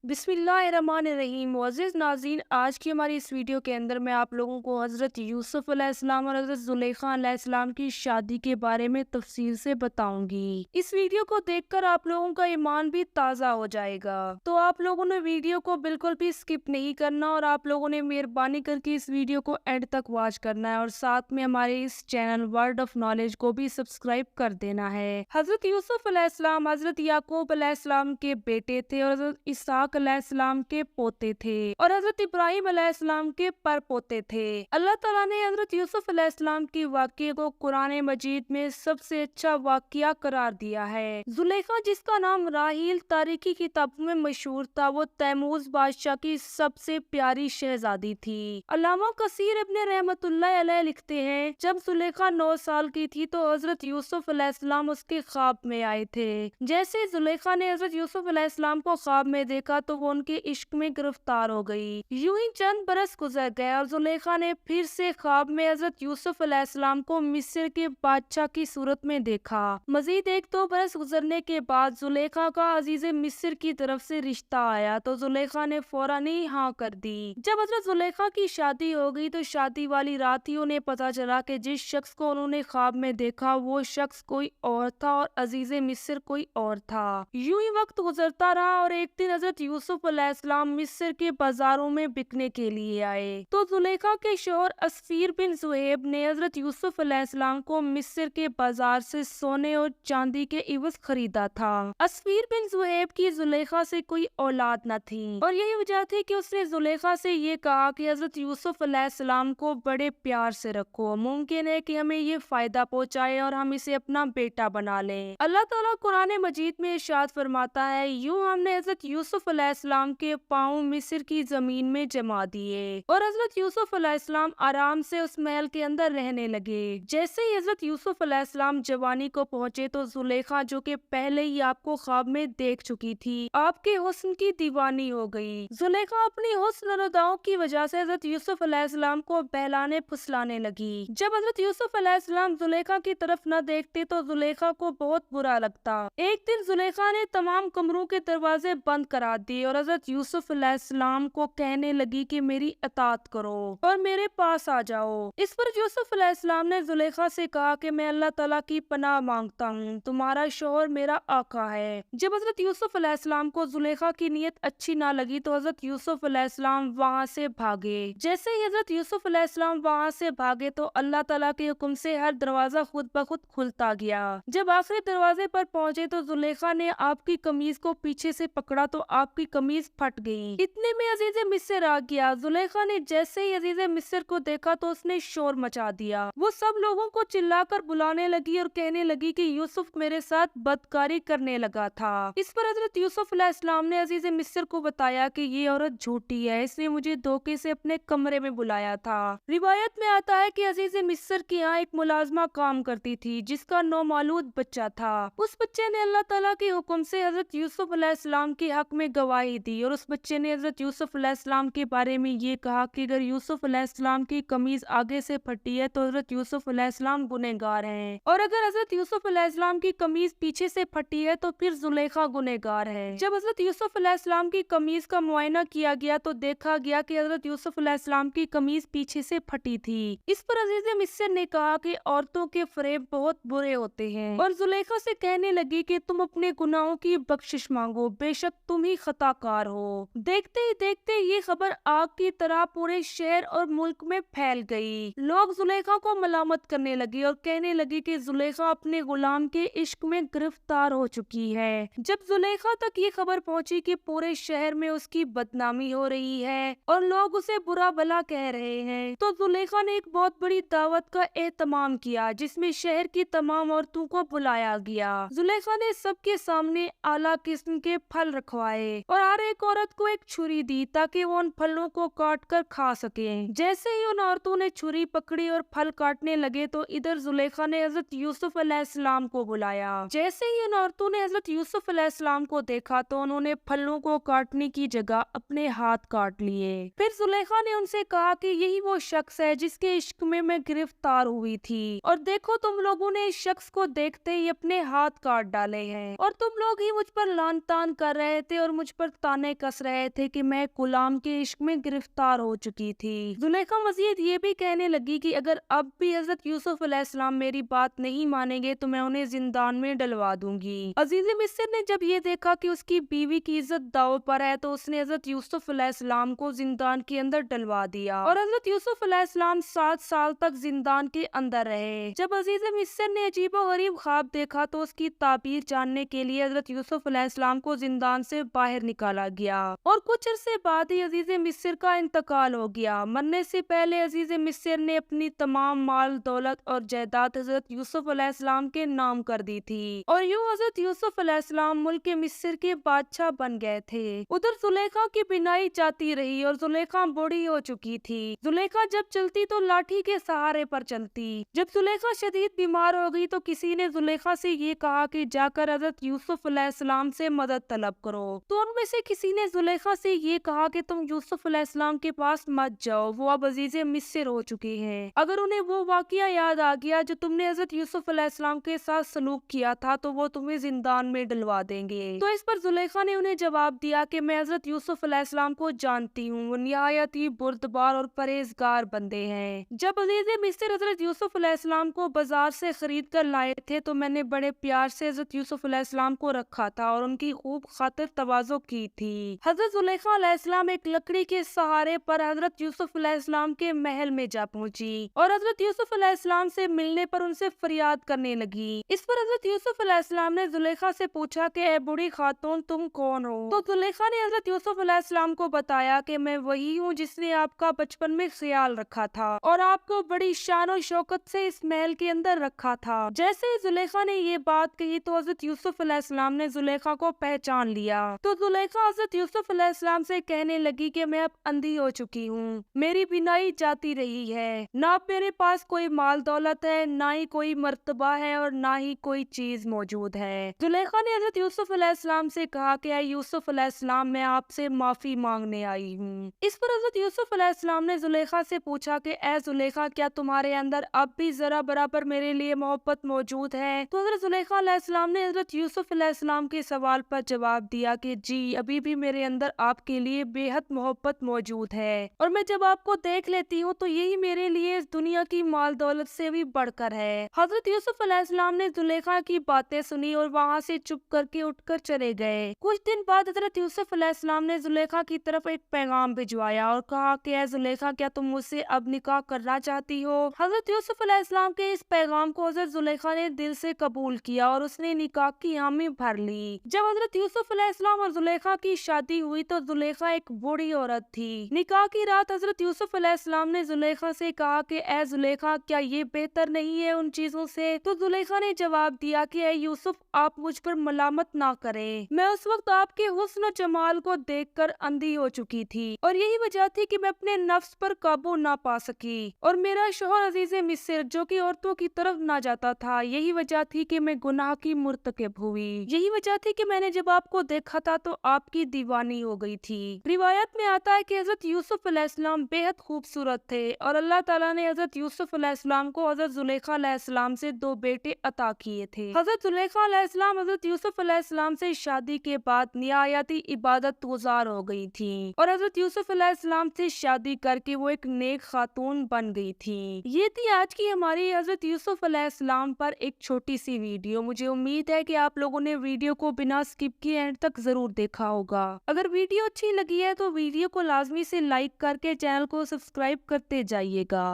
बिस्मिल्लाहिर्रहमानिर्रहीम। मुअज़्ज़िज़ नाज़रीन, आज की हमारी इस वीडियो के अंदर मैं आप लोगों को हज़रत यूसुफ़ अलैहिस्सलाम और हज़रत ज़ुलेख़ा अलैहिस्सलाम की शादी के बारे में तफ़सील से बताऊंगी। इस वीडियो को देखकर आप लोगों का ईमान भी ताज़ा हो जाएगा, तो आप लोगों ने वीडियो को बिल्कुल भी स्किप नहीं करना और आप लोगों ने मेहरबानी करके इस वीडियो को एंड तक वॉच करना है और साथ में हमारे इस चैनल वर्ड ऑफ नॉलेज को भी सब्सक्राइब कर देना है। हज़रत यूसुफ़ अलैहिस्सलाम हज़रत याकूब अलैहिस्सलाम के बेटे थे और हज़रत इसहाक अलैहिस्सलाम के पोते थे और हज़रत इब्राहिम अलैहिस्सलाम के परपोते थे। अल्लाह ताला ने हज़रत यूसुफ अलैहिस्सलाम की वाक़ये को कुरान मजीद में सबसे अच्छा वाक़या करार दिया है। जुलेखा, जिसका नाम राहील तारीखी किताबों में मशहूर था, वो तैमूर बादशाह की सबसे प्यारी शहजादी थी। अल्लामा कसीर इब्न रहमतुल्लाह अलैह लिखते हैं, जब जुलेखा 9 साल की थी तो हज़रत यूसुफ अलैहिस्सलाम उसके ख्वाब में आए थे। जैसे जुलेखा ने हज़रत यूसुफ अलैहिस्सलाम को ख्वाब में देखा तो वो उनके इश्क में गिरफ्तार हो गई। यूं ही चंद बरस गुजर गए और जुलेखा ने फिर से ख्वाब में हज़रत यूसुफ अलैहिस्सलाम को मिस्र के बादशाह की सूरत में देखा। मजीद 1-2 बरस गुजरने के बाद जुलेखा का अजीज मिस्र की तरफ से रिश्ता आया तो जुलेखा ने फौरन ही हाँ कर दी। जब हज़रत जुलेखा की शादी हो गई तो शादी वाली रात ही उन्हें पता चला कि जिस शख्स को उन्होंने ख्वाब में देखा वो शख्स कोई और था और अजीज मिस्र कोई और था। यूं ही वक्त गुजरता रहा और एक दिन हज़रत यूसुफ अलैहिस्सलाम मिस्र के बाजारों में बिकने के लिए आए तो जुलेखा के शौहर अस्फीर बिन ज़ुहैब ने हज़रत यूसुफ अलैहिस्सलाम को मिस्र के बाजार से सोने और चांदी के इवज खरीदा था। अस्फीर बिन ज़ुहैब की जुलेखा से कोई औलाद न थी और यही वजह थी कि उसने जुलेखा से ये कहा कि हज़रत यूसुफ अलैहिस्सलाम को बड़े प्यार से रखो, मुमकिन है कि हमें ये फायदा पहुँचाए और हम इसे अपना बेटा बना लें। अल्लाह ताला कुरान मजीद में इरशाद फरमाता है, यूं हमने हज़रत यूसुफ अलैहिस्सलाम के पाँव मिस्र की जमीन में जमा दिए और हज़रत यूसुफ अलैहिस्सलाम आराम से उस महल के अंदर रहने लगे। जैसे ही हज़रत यूसुफ अलैहिस्सलाम जवानी को पहुँचे तो जुलेखा, जो कि पहले ही आपको ख्वाब में देख चुकी थी, आपके हुस्न की दीवानी हो गई। जुलेखा अपनी हुस्न और अदाओं की वजह से हज़रत यूसुफ अलैहिस्सलाम को बहलाने फुसलाने लगी। जब हज़रत यूसुफ अलैहिस्सलाम जुलेखा की तरफ न देखते तो जुलेखा को बहुत बुरा लगता। एक दिन जुलेखा ने तमाम कमरों के दरवाजे बंद करा दिए और हज़रत यूसुफ अलैहिस्सलाम को कहने लगी कि मेरी अतात करो और मेरे पास आ जाओ। इस पर यूसुफ अलैहिस्सलाम ने जुलेखा से कहा कि मैं अल्लाह ताला की पनाह मांगता हूँ, तुम्हारा शौहर मेरा आका है। जब हज़रत यूसुफ अलैहिस्सलाम को जुलेखा की नीयत अच्छी ना लगी तो हज़रत यूसुफ अलैहिस्सलाम वहाँ से भागे। जैसे ही हज़रत यूसुफ अलैहिस्सलाम वहाँ से भागे तो अल्लाह ताला के हुक्म से हर दरवाजा खुद ब खुद खुलता गया। जब आखिरी दरवाजे पर पहुँचे तो जुलेखा ने आपकी कमीज को पीछे से पकड़ा तो आपकी कमीज फट गई। इतने में अजीज मिस्र आ गया। जुलेखा ने जैसे ही अजीज मिस्र को देखा तो उसने शोर मचा दिया। वो सब लोगों को चिल्लाकर बुलाने लगी और कहने लगी कि यूसुफ मेरे साथ बदकारी करने लगा था। इस पर हजरत यूसुफ अलैहिस्सलाम ने अजीज मिस्र को बताया कि ये औरत झूठी है, इसने मुझे धोखे से अपने कमरे में बुलाया था। रिवायत में आता है कि अजीज मिस्र की यहाँ एक मुलाजमा काम करती थी जिसका नौमालूद बच्चा था। उस बच्चे ने अल्लाह ताला के हुक्म से हजरत यूसुफ अलैहिस्सलाम के हक में गवाही दी और उस बच्चे ने हजरत यूसुफ अलैहिस्सलाम के बारे में ये कहा कि अगर यूसुफ अलैहिस्सलाम की कमीज आगे से फटी है तो हजरत यूसुफ अलैहिस्सलाम गुनहगार हैं और अगर हजरत यूसुफ अलैहिस्सलाम की कमीज पीछे से फटी है तो फिर जुलेखा गुनहगार है। जब हजरत यूसुफ अलैहिस्सलाम की कमीज का मुआयना किया गया तो देखा गया कि हजरत यूसुफ अलैहिस्सलाम की कमीज पीछे से फटी थी। इस पर अजीज मिस्र ने कहा कि औरतों के फरेब बहुत बुरे होते हैं और जुलेखा से कहने लगी कि तुम अपने गुनाहों की बख्शिश मांगो, बेशक तुम ही खताकार हो। देखते ही देखते ये खबर आग की तरह पूरे शहर और मुल्क में फैल गई। लोग जुलेखा को मलामत करने लगे और कहने लगे कि जुलेखा अपने गुलाम के इश्क में गिरफ्तार हो चुकी है। जब जुलेखा तक ये खबर पहुंची कि पूरे शहर में उसकी बदनामी हो रही है और लोग उसे बुरा भला कह रहे हैं तो जुलेखा ने एक बहुत बड़ी दावत का एहतमाम किया जिसमें शहर की तमाम औरतों को बुलाया गया। जुलेखा ने सबके सामने आला किस्म के फल रखवाए और हर एक औरत को एक छुरी दी ताकि वो उन फलों को काट कर खा सके। जैसे ही उन औरतों ने छुरी पकड़ी और फल काटने लगे तो इधर जुलेखा ने हजरत यूसुफ अलैहिस्सलाम को बुलाया। जैसे ही उन औरतों ने हजरत यूसुफ अलैहिस्सलाम को देखा तो उन्होंने फलों को काटने की जगह अपने हाथ काट लिए। फिर जुलेखा ने उनसे कहा कि यही वो शख्स है जिसके इश्क में मैं गिरफ्तार हुई थी और देखो तुम लोगों ने इस शख्स को देखते ही अपने हाथ काट डाले हैं और तुम लोग ही मुझ पर लान तान कर रहे थे और मुझ पर ताने कस रहे थे कि मैं गुलाम के इश्क में गिरफ्तार हो चुकी थी। जुलेखा मजीद ये भी कहने लगी कि अगर अब भी हजरत यूसुफ अलैहिस्सलाम मेरी बात नहीं मानेंगे तो मैं उन्हें जिंदान में डलवा दूंगी। अजीज मिस्र ने जब ये देखा कि उसकी बीवी की इज्जत दाव पर है तो उसने हजरत यूसुफ अलैहिस्सलाम को जिंदान के अंदर डलवा दिया और हजरत यूसुफ अलैहिस्सलाम 7 साल तक जिंदान के अंदर रहे। जब अजीज मिस्र ने अजीबो गरीब ख्वाब देखा तो उसकी ताबीर जानने के लिए हजरत यूसुफ अलैहिस्सलाम को जिंदान से बाहर निकाला गया और कुछ अरसे बाद ही अजीज मिस्र का इंतकाल हो गया। मरने से पहले अजीज मिस्र ने अपनी तमाम माल दौलत और जायदाद हजरत यूसुफ अलैहिस्सलाम के नाम कर दी थी और यूं हजरत यूसुफ अलैहिस्सलाम मुल्क मिस्र के बादशाह बन गए थे। उधर जुलेखा की बिनाई जाती रही और जुलेखा बूढ़ी हो चुकी थी। जुलेखा जब चलती तो लाठी के सहारे पर चलती। जब जुलेखा शदीद बीमार हो गई तो किसी ने जुलेखा से ये कहा कि जाकर हजरत यूसुफ अलैहिस्सलाम से मदद तलब करो। तो उनमें से किसी ने जुलेखा से ये कहा कि तुम यूसुफ अलैहिस्सलाम के पास मत जाओ, वो अब अजीज मिस्र हो चुके हैं। अगर उन्हें वो वाकया याद आ गया जो तुमने हजरत यूसुफ अलैहिस्सलाम के साथ सलूक किया था तो वो तुम्हें जिंदान में डलवा देंगे। तो इस पर जुलेखा ने उन्हें जवाब दिया कि मैं हजरत यूसुफ अलैहिस्सलाम को जानती हूँ, वो निहायत ही बुर्दबार और परहेजगार बंदे हैं। जब अजीज मिस्र हजरत यूसुफ अलैहिस्सलाम को बाजार से खरीद कर लाए थे तो मैंने बड़े प्यार से हजरत यूसुफ अलैहिस्सलाम को रखा था और उनकी खूब खातिर तवाज़ो की थी। हजरत जुलेखा अलैहिस्सलाम एक लकड़ी के सहारे पर हजरत यूसुफ अलैहिस्सलाम के महल में जा पहुंची और हजरत यूसुफ अलैहिस्सलाम से मिलने पर उनसे फरियाद करने लगी। इस पर हजरत यूसुफ अलैहिस्सलाम ने जुलेखा से पूछा कि ए बूढ़ी खातून तुम कौन हो? तो जुलेखा ने हजरत यूसुफ अलैहिस्सलाम को बताया कि मैं वही हूँ जिसने आपका बचपन में ख्याल रखा था और आपको बड़ी शान और शौकत से इस महल के अंदर रखा था। जैसे ही जुलेखा ने ये बात कही तो हजरत यूसुफ अलैहिस्सलाम ने जुलेखा को पहचान लिया। तो जुलेखा हजरत यूसुफ अलैहिस्सलाम से कहने लगी कि मैं अब अंधी हो चुकी हूँ, मेरी बिनाई जाती रही है, ना अब मेरे पास कोई माल दौलत है, ना ही कोई मर्तबा है और ना ही कोई चीज मौजूद है। जुलेखा ने हजरत यूसुफ अलैहिस्सलाम से कहा कि यूसुफ अलैहिस्सलाम मैं आपसे माफी मांगने आई हूँ। इस पर हजरत यूसुफ अलैहिस्सलाम ने जुलेखा से पूछा कि ए जुलेखा क्या तुम्हारे अंदर अब भी जरा बराबर मेरे लिए मोहब्बत मौजूद है? तो हजरत जुलेखा अलैहिस्सलाम ने हजरत यूसुफ अलैहिस्सलाम के सवाल पर जवाब दिया कि जी अभी भी मेरे अंदर आपके लिए बेहद मोहब्बत मौजूद है और मैं जब आपको देख लेती हूँ तो यही मेरे लिए इस दुनिया की माल दौलत से भी बढ़कर है। हजरत यूसुफ अलैहिस्सलाम ने जुलेखा की बातें सुनी और वहाँ से चुप करके उठकर चले गए। कुछ दिन बाद हजरत यूसुफ अलैहिस्सलाम ने जुलेखा की तरफ एक पैगाम भिजवाया और कहा कि ए जुलेखा क्या तुम मुझसे अब निकाह करना चाहती हो? हजरत यूसुफ अलैहिस्सलाम के इस पैगाम को हजरत जुलेखा ने दिल से कबूल किया और उसने निकाह की हामी भर ली। जब हजरत यूसुफ अलैहिस्सलाम और जुलेखा की शादी हुई तो जुलेखा एक बूढ़ी औरत थी। निकाह की रात हजरत यूसुफ अलैहिस्सलाम ने जुलेखा से कहा कि ए जुलेखा क्या ये बेहतर नहीं है उन चीजों से? तो जुलेखा ने जवाब दिया कि ए यूसुफ आप मुझ पर मलामत ना करें, मैं उस वक्त आपके हुस्न जमाल को देखकर अंधी हो चुकी थी और यही वजह थी कि मैं अपने नफ्स पर काबू ना पा सकी और मेरा शौहर अजीज मिस्र जो कि औरतों की तरफ ना जाता था, यही वजह थी कि मैं गुनाह की मुर्तकिब हुई। यही वजह थी कि मैंने जब आपको देखा था तो आपकी दीवानी हो गई थी। रिवायत में आता है कि हजरत यूसुफ अलैहिस्सलाम बेहद खूबसूरत थे और अल्लाह ताला ने हजरत यूसुफ अलैहिस्सलाम को हजरत जुलेखा अलैहिस्सलाम से 2 बेटे अता किए थे। हजरत जुलेखा अलैहिस्सलाम हजरत यूसुफ अलैहिस्सलाम से शादी के बाद निहायती इबादत गुजार हो गई थी और हजरत यूसुफ अलैहिस्सलाम से शादी करके वो एक नेक खातून बन गई थी। ये थी आज की हमारी हजरत यूसुफ अलैहिस्सलाम पर एक छोटी सी वीडियो। मुझे उम्मीद है कि आप लोगों ने वीडियो को बिना स्किप किए एंड तक जरूर देखा होगा। अगर वीडियो अच्छी लगी है तो वीडियो को लाजमी से लाइक करके चैनल को सब्सक्राइब करते जाइएगा।